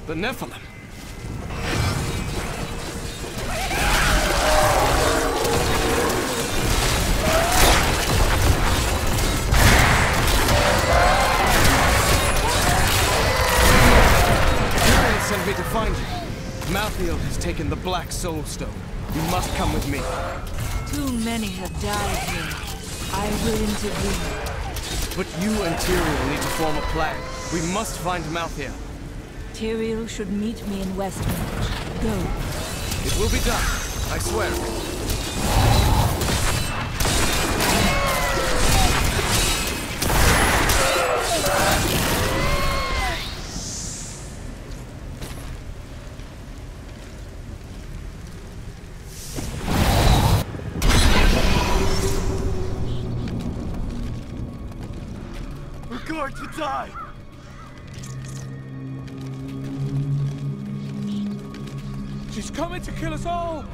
The Nephilim. Uriel sent me to find you. Malthael has taken the Black Soul Stone. You must come with me. Too many have died here. I will intervene. But you and Tyrael need to form a plan. We must find Malthael. Tyrael should meet me in Westmount. Go. It will be done. I swear. We're going to die! She's coming to kill us all!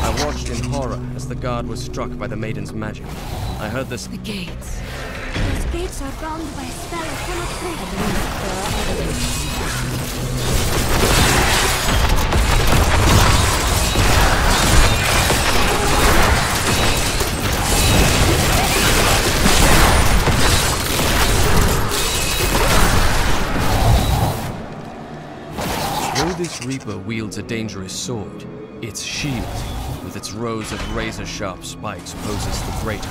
I watched in horror as the guard was struck by the maiden's magic. I heard this. The gates. Those gates are bound by a spell I cannot break. Though this Reaper wields a dangerous sword, its shield, with its rows of razor-sharp spikes, poses the greater.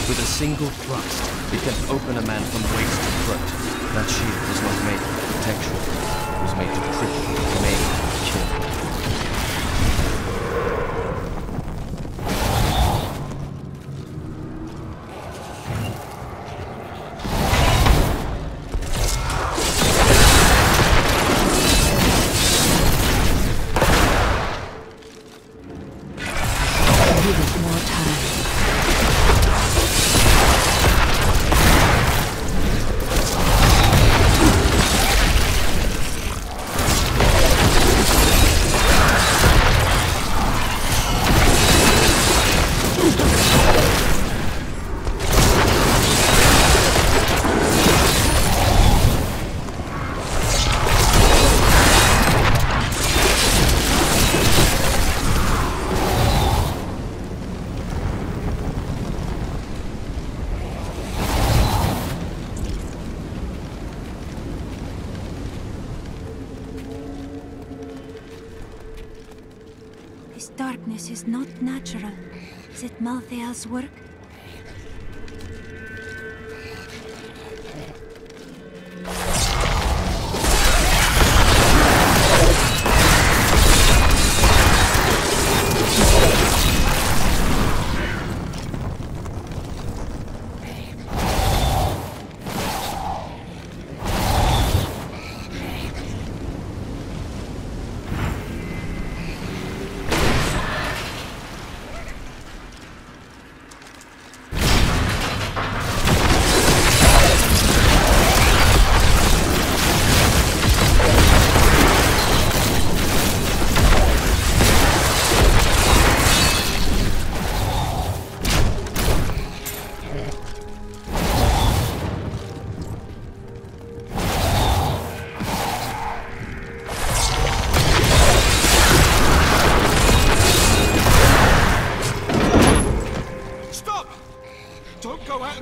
With a single thrust, it can open a man from waist to throat. That shield was not made for protection. It was made to cripple, maim, and kill. This darkness is not natural. Is it Malthael's work?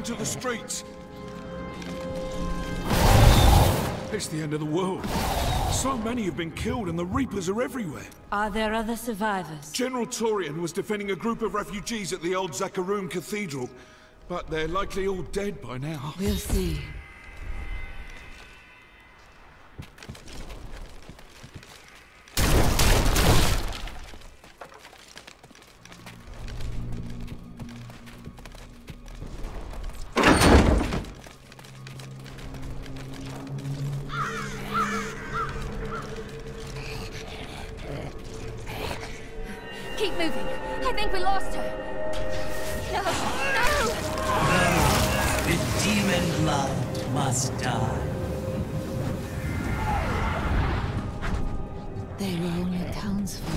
into the streets. It's the end of the world. So many have been killed and the Reapers are everywhere. Are there other survivors? General Torian was defending a group of refugees at the old Zakharoon Cathedral, but they're likely all dead by now. We'll see. Keep moving. I think we lost her. No! No! The demon and blood must die. They were only townsfolk.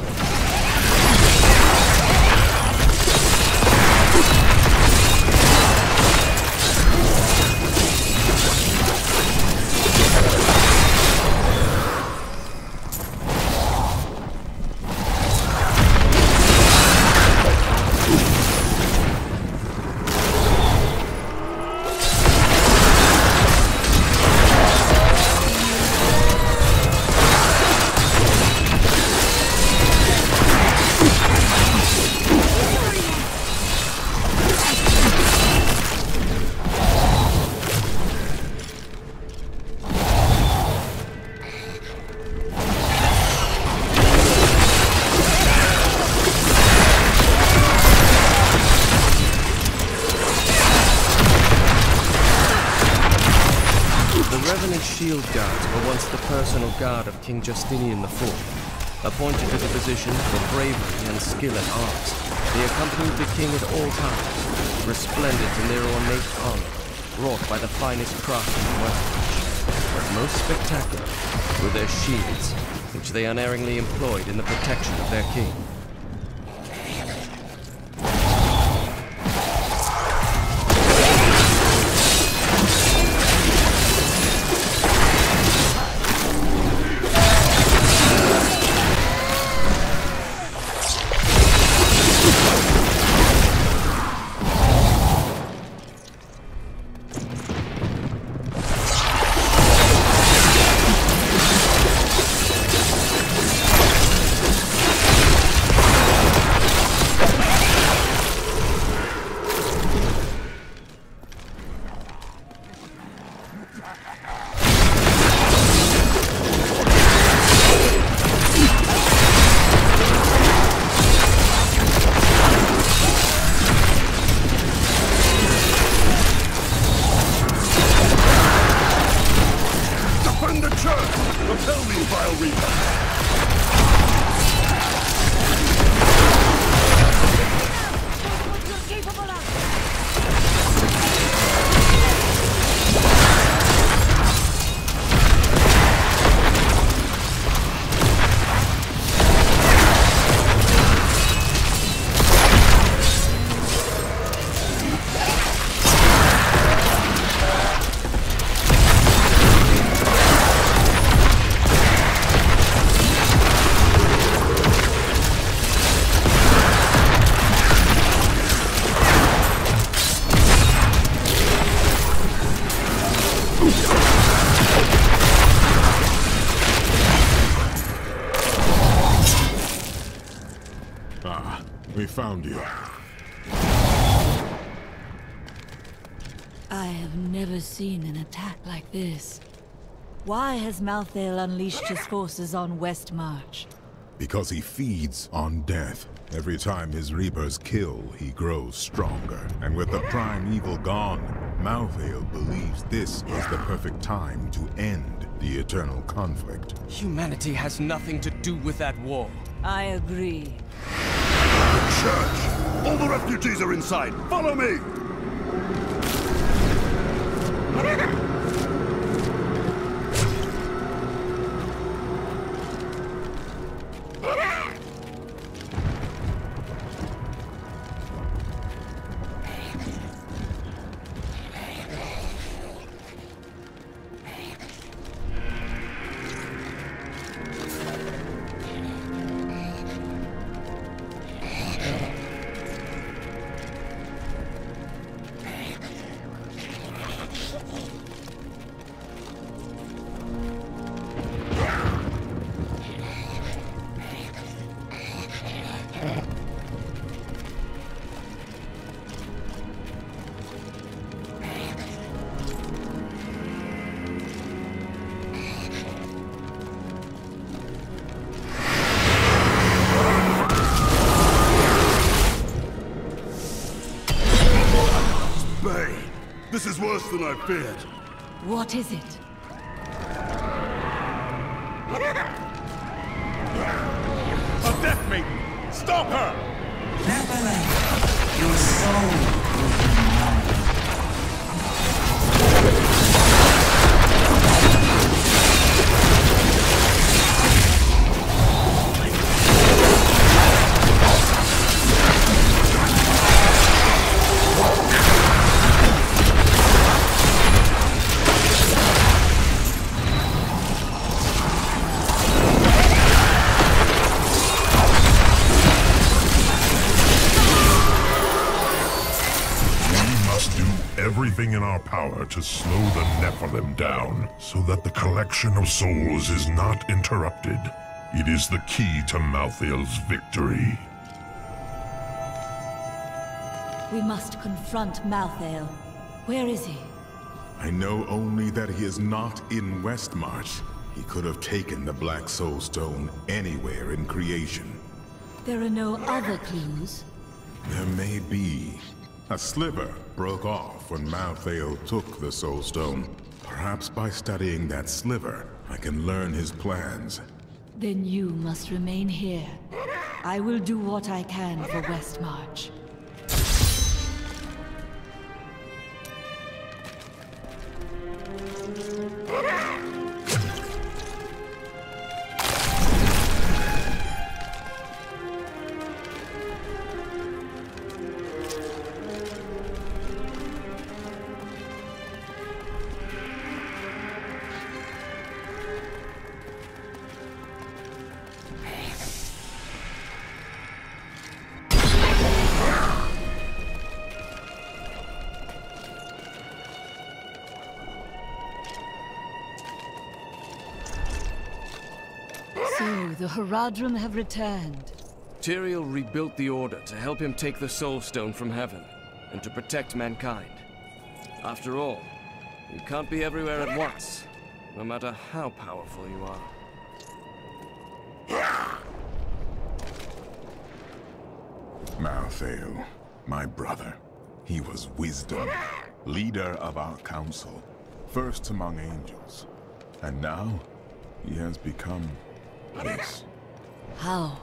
Shield guards were once the personal guard of King Justinian IV. Appointed to the position for bravery and skill in arms, they accompanied the king at all times, resplendent in their ornate armor, wrought by the finest craftsmen in Westmarch. But most spectacular were their shields, which they unerringly employed in the protection of their king. We found you. I have never seen an attack like this. Why has Malthael unleashed his forces on Westmarch? Because he feeds on death. Every time his reapers kill, he grows stronger. And with the prime evil gone, Malthael believes this is the perfect time to end the eternal conflict. Humanity has nothing to do with that war. I agree. The church! All the refugees are inside! Follow me! This is worse than I feared. What is it? A death maiden! Stop her! Nevertheless, your soul will be mine. everything in our power to slow the Nephilim down, so that the collection of souls is not interrupted. It is the key to Malthael's victory. We must confront Malthael. Where is he? I know only that he is not in Westmarch. He could have taken the Black Soul Stone anywhere in creation. There are no other clues? There may be. A sliver broke off when Malthael took the Soul Stone. Perhaps by studying that sliver, I can learn his plans. Then you must remain here. I will do what I can for Westmarch. So, the Horadrim have returned. Tyrael rebuilt the Order to help him take the Soul Stone from heaven, and to protect mankind. After all, you can't be everywhere at once, no matter how powerful you are. Malthael, my brother. He was wisdom, leader of our council, first among angels. And now, he has become this. How?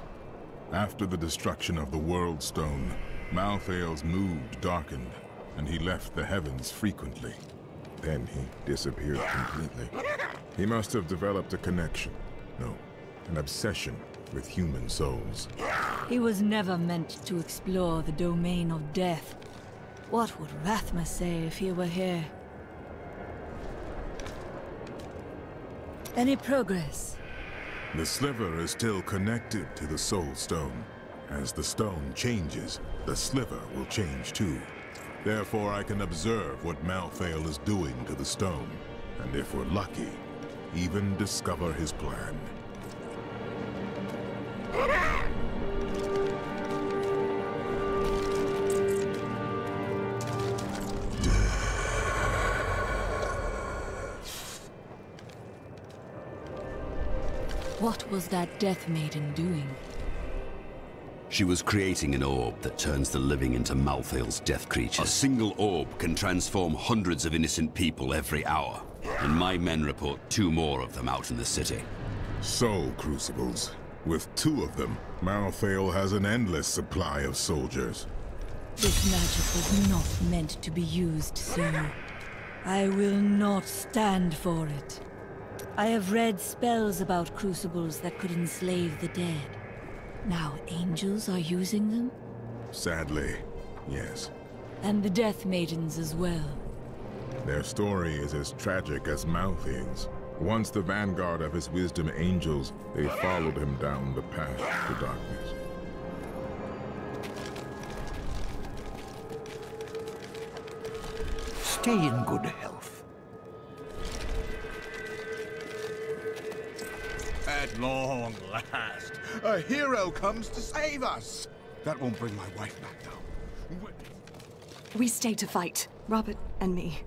After the destruction of the World Stone, Malthael's mood darkened, and he left the heavens frequently. Then he disappeared completely. He must have developed a connection, no, an obsession with human souls. He was never meant to explore the domain of death. What would Rathma say if he were here? Any progress? The sliver is still connected to the Soul Stone. As the stone changes, the sliver will change too. Therefore, I can observe what Malthael is doing to the stone, and if we're lucky, even discover his plan. What was that Death Maiden doing? She was creating an orb that turns the living into Malthael's death creatures. A single orb can transform hundreds of innocent people every hour, and my men report 2 more of them out in the city. Soul Crucibles. With 2 of them, Malthael has an endless supply of soldiers. This magic was not meant to be used, sir. I will not stand for it. I have read spells about crucibles that could enslave the dead. Now angels are using them? Sadly, yes. And the Death Maidens as well. Their story is as tragic as Malthael's. Once the vanguard of his wisdom angels, they followed him down the path to darkness. Stay in good health. At long last, a hero comes to save us. That won't bring my wife back, though. We stayed to fight, Robert and me,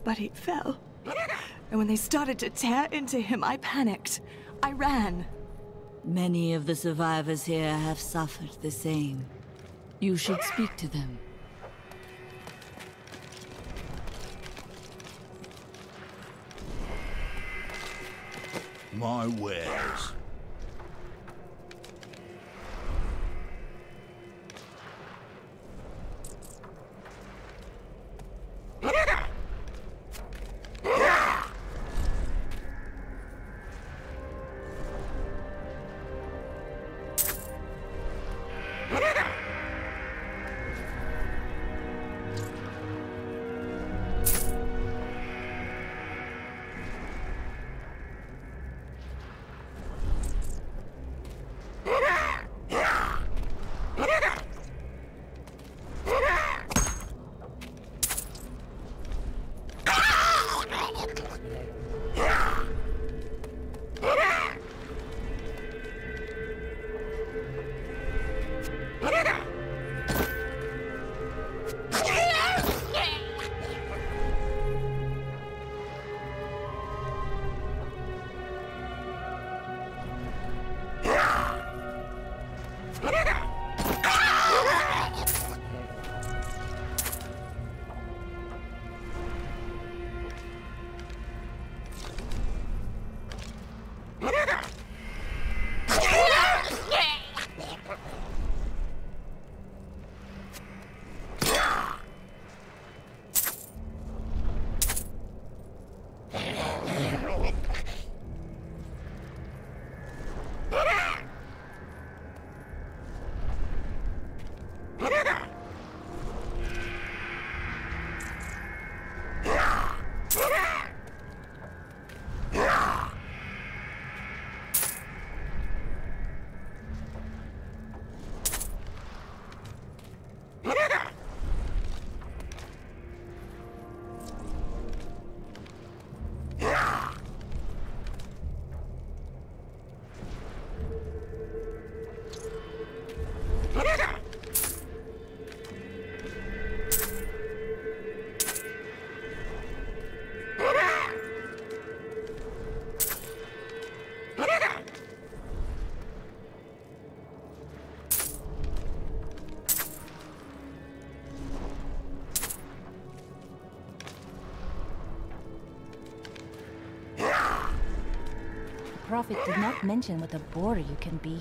but he fell. And when they started to tear into him, I panicked. I ran. Many of the survivors here have suffered the same. You should speak to them. My wares. prophet did not mention what a bore you can be.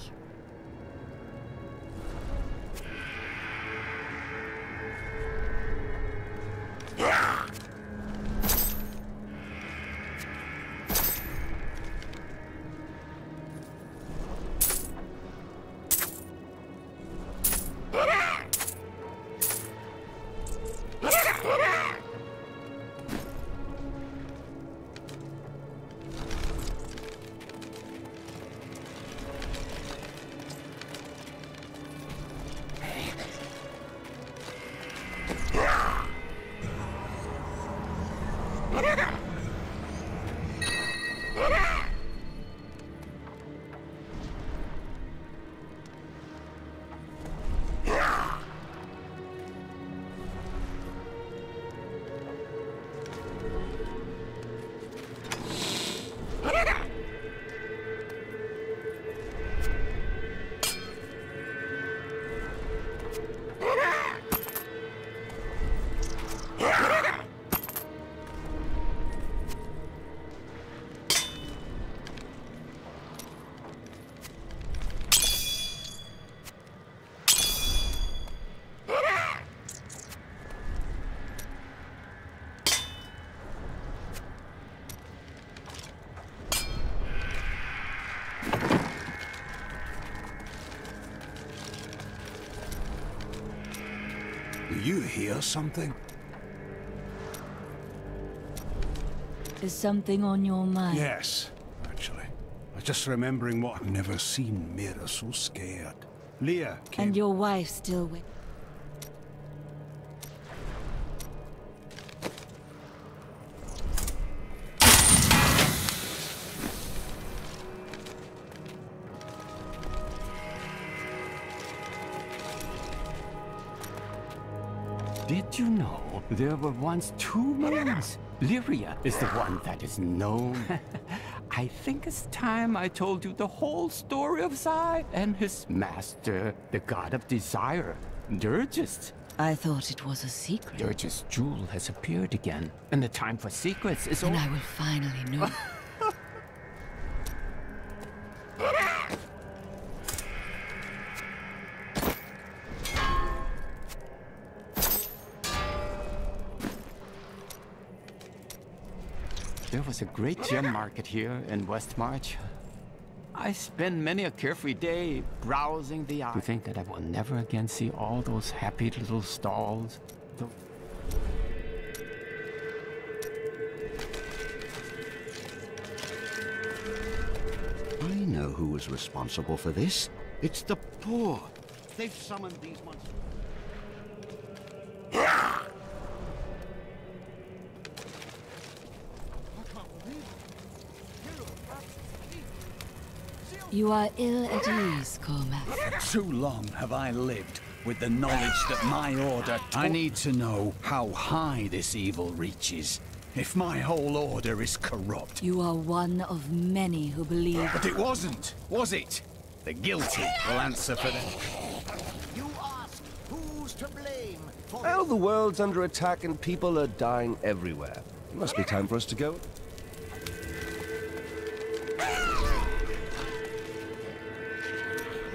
Do you hear something? Is something on your mind? Yes, actually. I was just remembering what I've never seen Mira so scared. Leah came... And your wife still with... Did you know there were once two moons? Lyria is the one that is known. I think it's time I told you the whole story of Zai and his master, the god of desire, Dirgist. I thought it was a secret. Dirgist's jewel has appeared again, and the time for secrets is over. And I will finally know. There was a great gem market here in West March. I spend many a carefree day browsing the aisles. To think that I will never again see all those happy little stalls. I know who was responsible for this. It's the poor. They've summoned these monsters. You are ill at ease, Cormac. For too long have I lived with the knowledge that my order... I need to know how high this evil reaches. If my whole order is corrupt. You are one of many who believe... But it wasn't, was it? The guilty will answer for them. You ask, who's to blame for... Well, the world's under attack and people are dying everywhere. It must be time for us to go.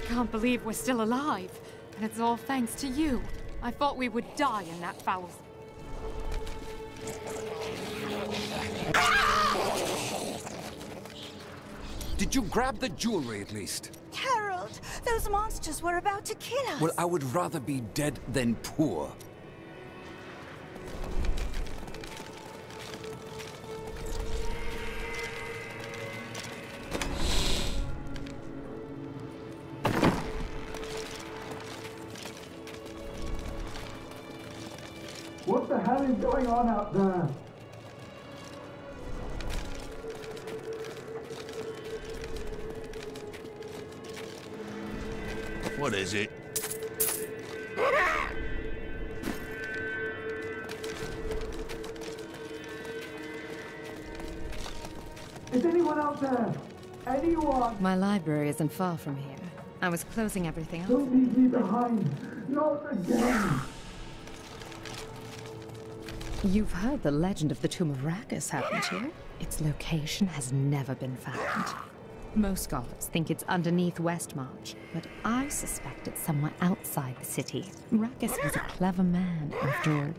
I can't believe we're still alive. And it's all thanks to you. I thought we would die in that foul... Did you grab the jewelry at least? Harold, those monsters were about to kill us. Well, I would rather be dead than poor. What the hell is going on out there? What is it? Is anyone out there? Anyone? My library isn't far from here. I was closing everything up. Don't leave me behind. Not again. You've heard the legend of the Tomb of Rakus, haven't you? Its location has never been found. Most guards think it's underneath Westmarch, but I suspect it's somewhere outside the city. Rakus was a clever man, after all.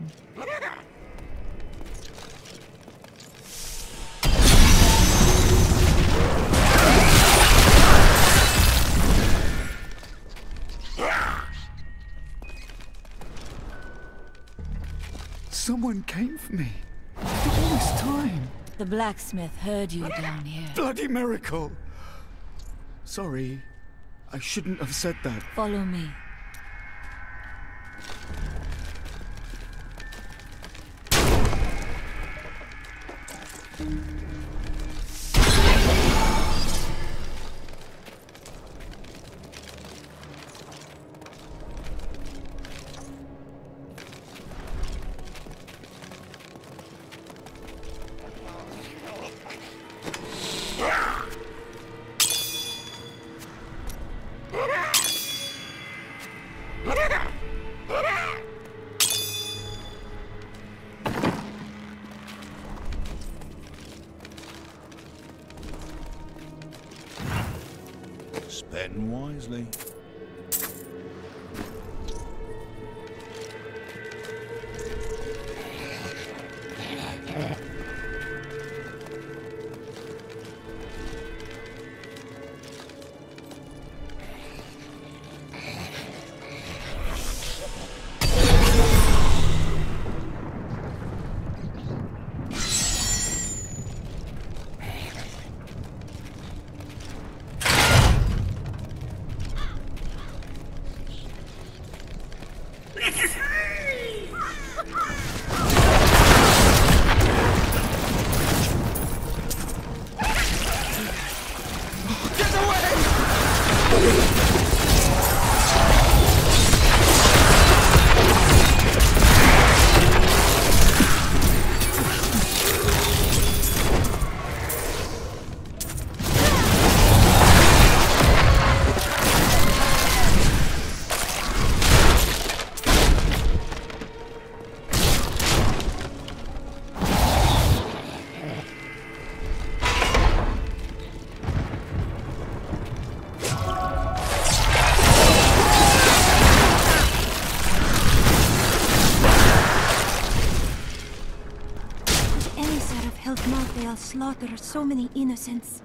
Someone came for me. After all this time. The blacksmith heard you down here. Bloody miracle! Sorry, I shouldn't have said that. Follow me. Spend wisely. Malthael slaughter so many innocents.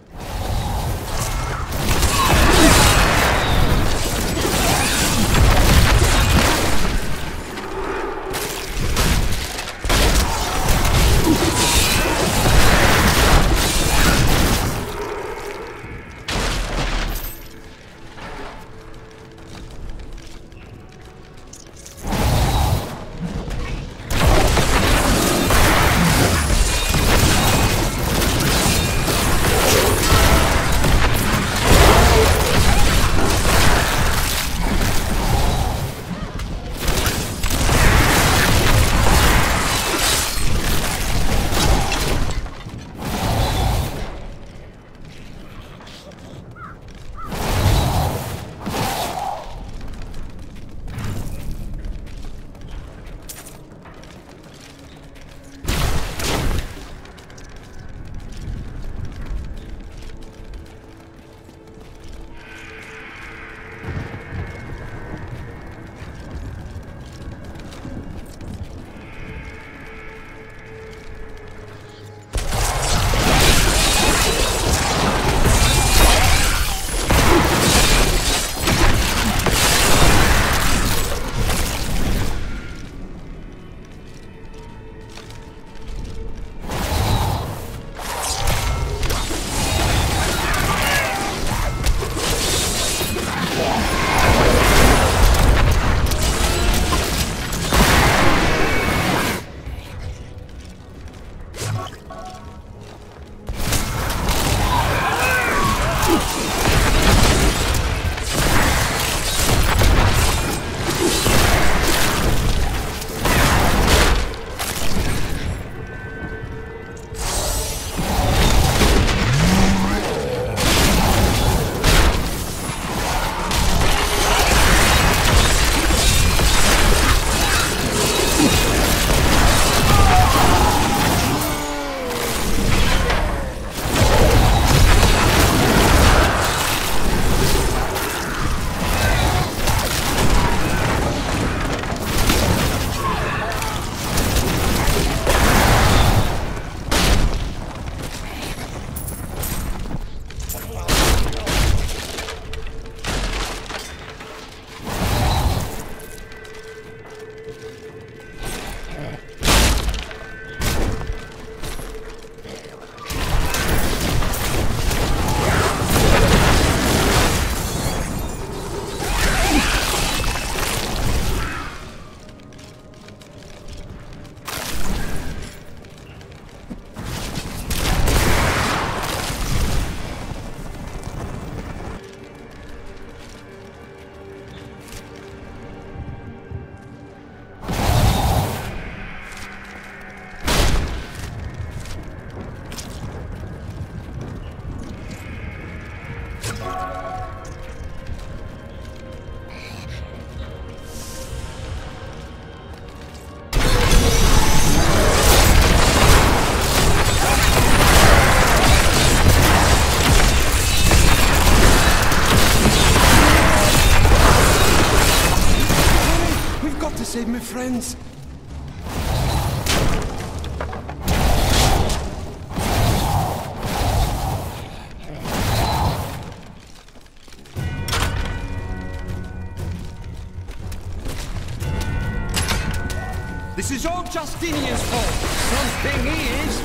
save my friends. This is all Justinian's fault. Something he is.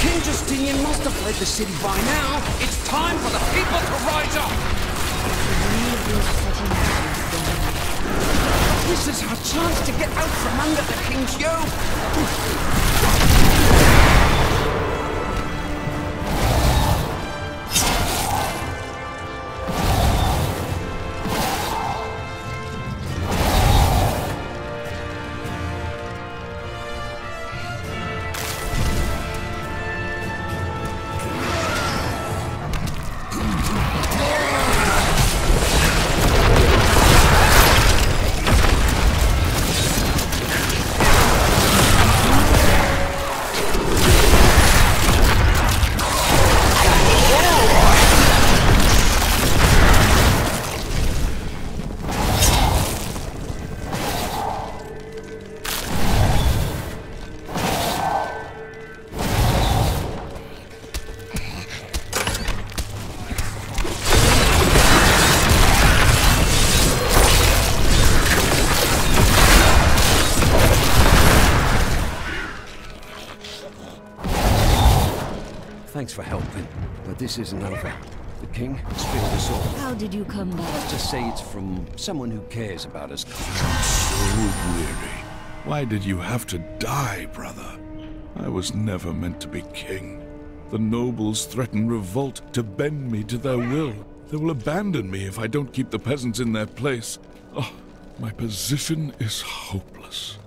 King Justinian must have fled the city by now. It's time for the people to rise up. This is our chance to get out from under the king's yoke! Thanks for helping, but this isn't over. The king spilled us all. How did you come back? Let's just say it's from someone who cares about us. So weary. Why did you have to die, brother? I was never meant to be king. The nobles threaten revolt to bend me to their will. They will abandon me if I don't keep the peasants in their place. Oh, my position is hopeless.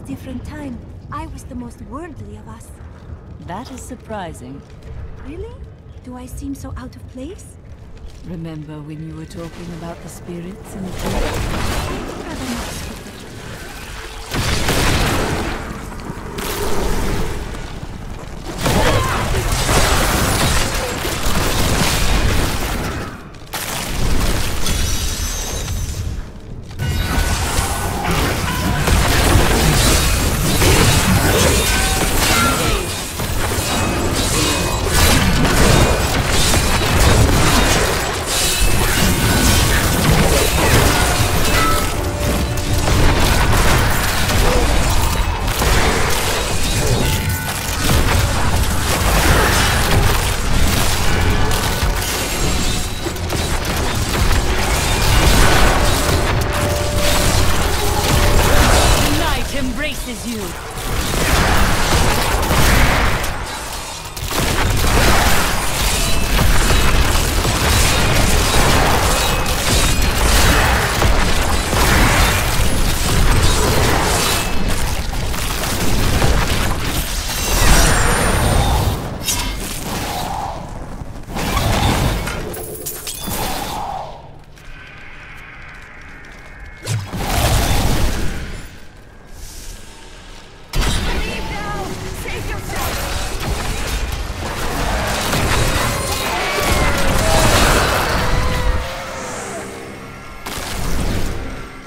Different time. I was the most worldly of us. That is surprising. Really? Do I seem so out of place? Remember when you were talking about the spirits in the church? Rather not speak.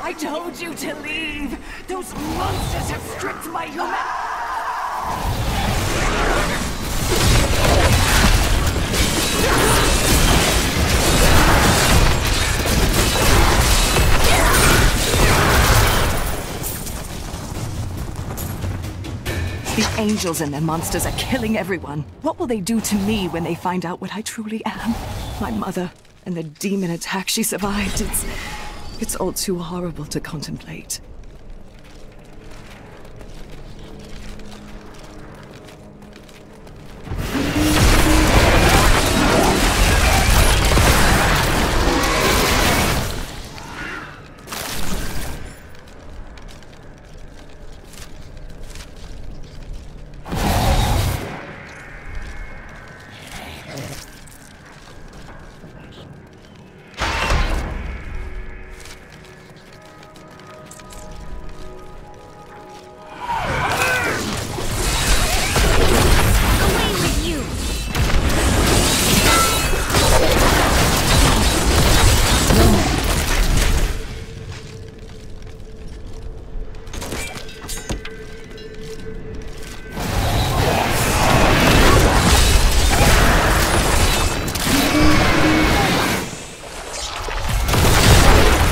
I told you to leave! Those monsters have stripped my human... The angels and their monsters are killing everyone. What will they do to me when they find out what I truly am? My mother and the demon attack she survived. It's all too horrible to contemplate.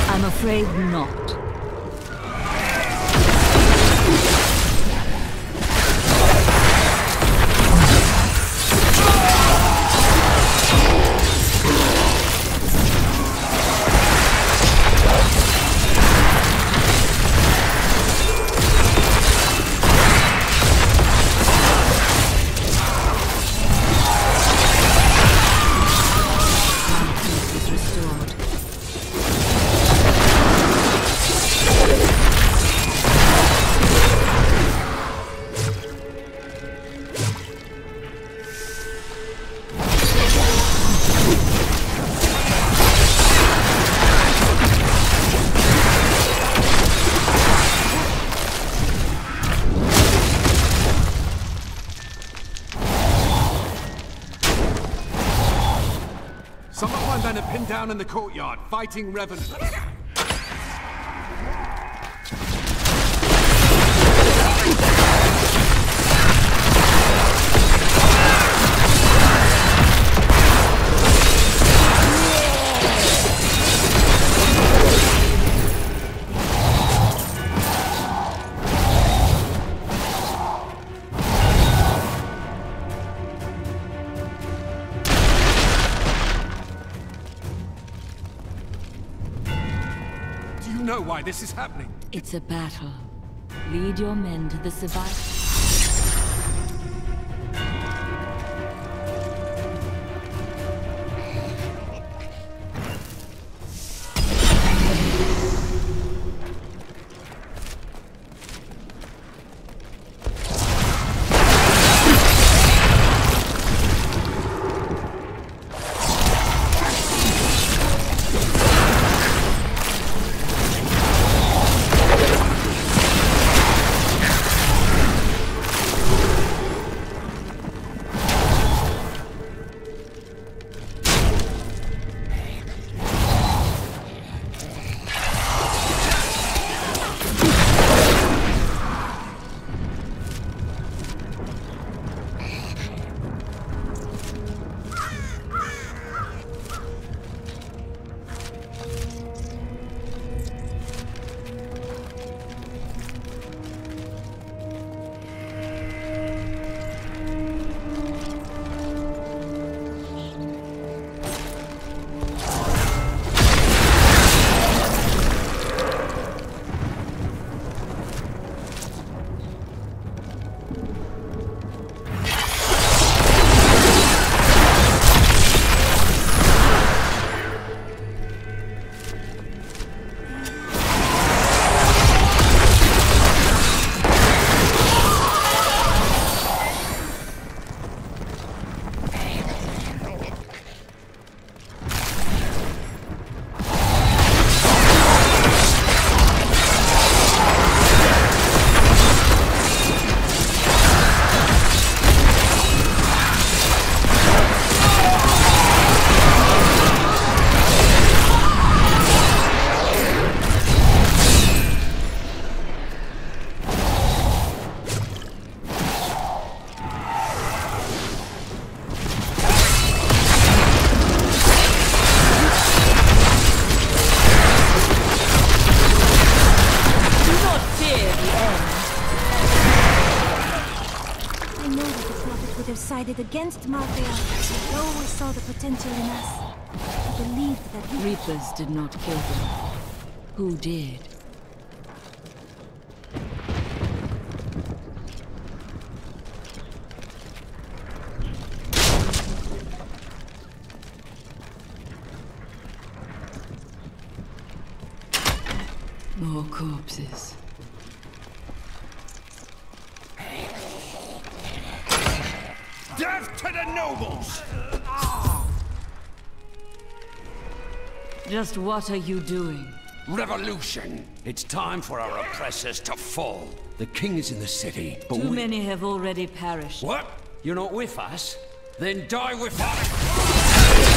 I'm afraid not. Some of my men are pinned down in the courtyard, fighting revenants. You know why this is happening. It's a battle. Lead your men to the survivor. united against Malthael. They always saw the potential in us. They believed that we... Reapers did not kill them. Who did? More corpses. Death to the nobles! Just what are you doing? Revolution! It's time for our oppressors to fall. The king is in the city, but Too many have already perished. What? You're not with us? Then die with us!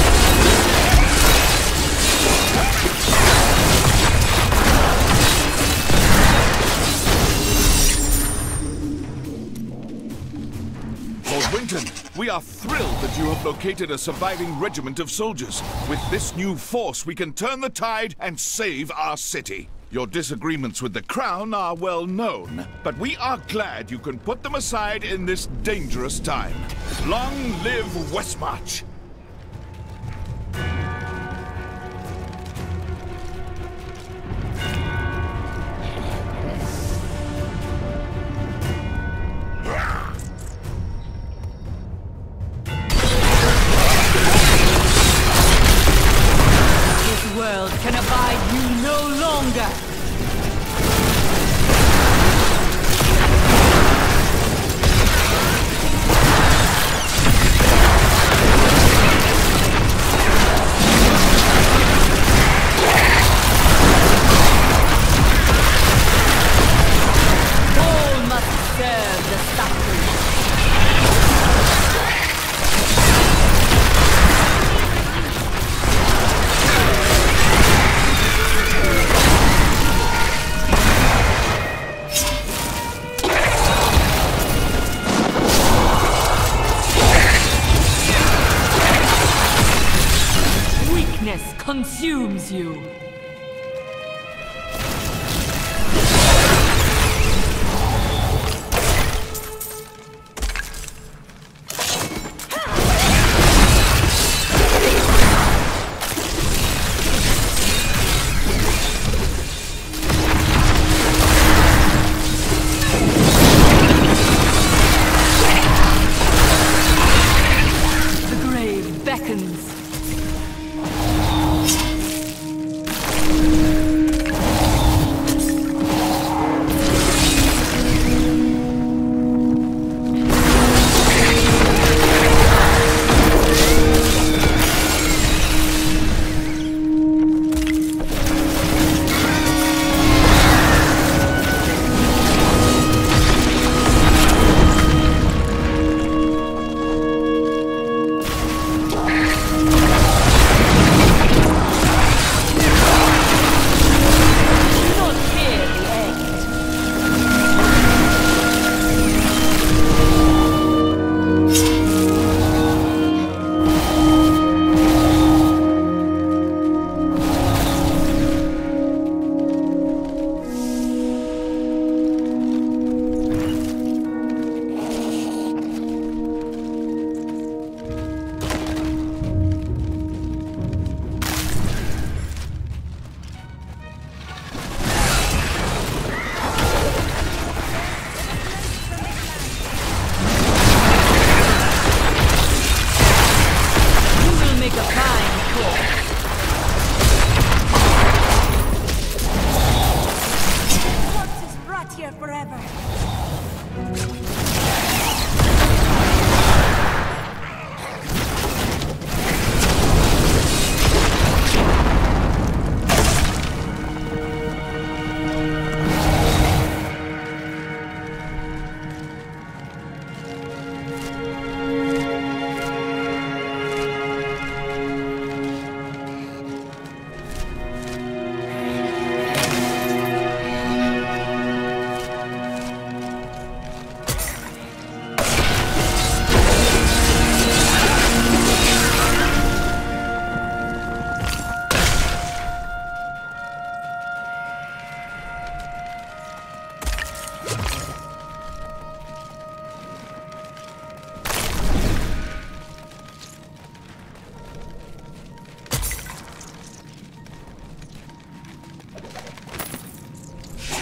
Lord Winton, we are thrilled that you have located a surviving regiment of soldiers. With this new force, we can turn the tide and save our city. Your disagreements with the Crown are well known, but we are glad you can put them aside in this dangerous time. Long live Westmarch! World can abide you no longer!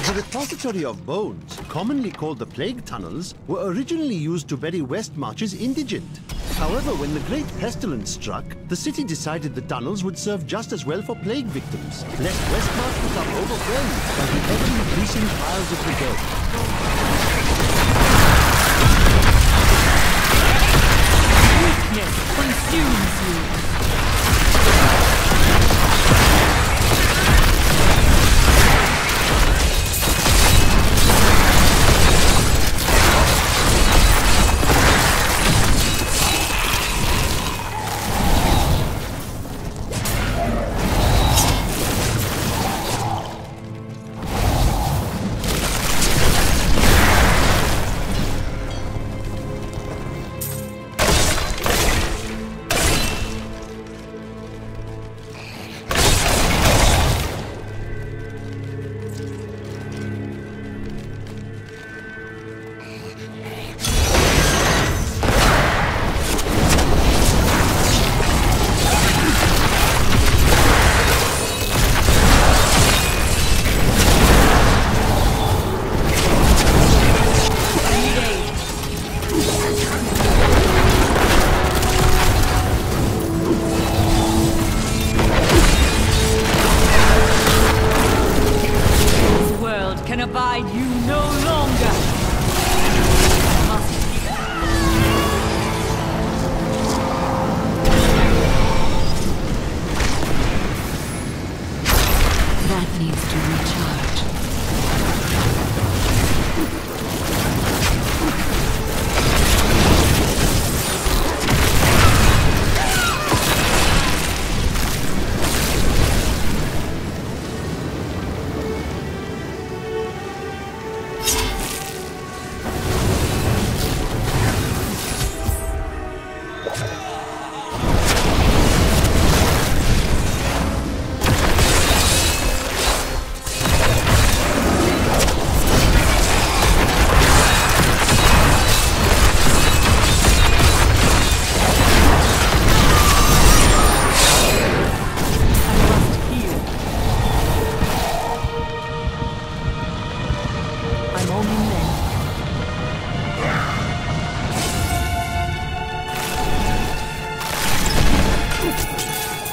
The repository of bones, commonly called the plague tunnels, were originally used to bury Westmarch's indigent. However, when the Great Pestilence struck, the city decided the tunnels would serve just as well for plague victims, lest Westmarch become overwhelmed by the ever-increasing piles of the dead. Weakness consumes you. Abide you no longer. That needs to recharge.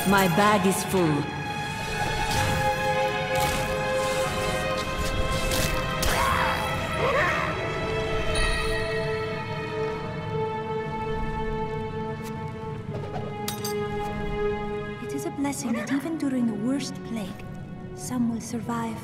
My bag is full. It is a blessing that even during the worst plague, some will survive.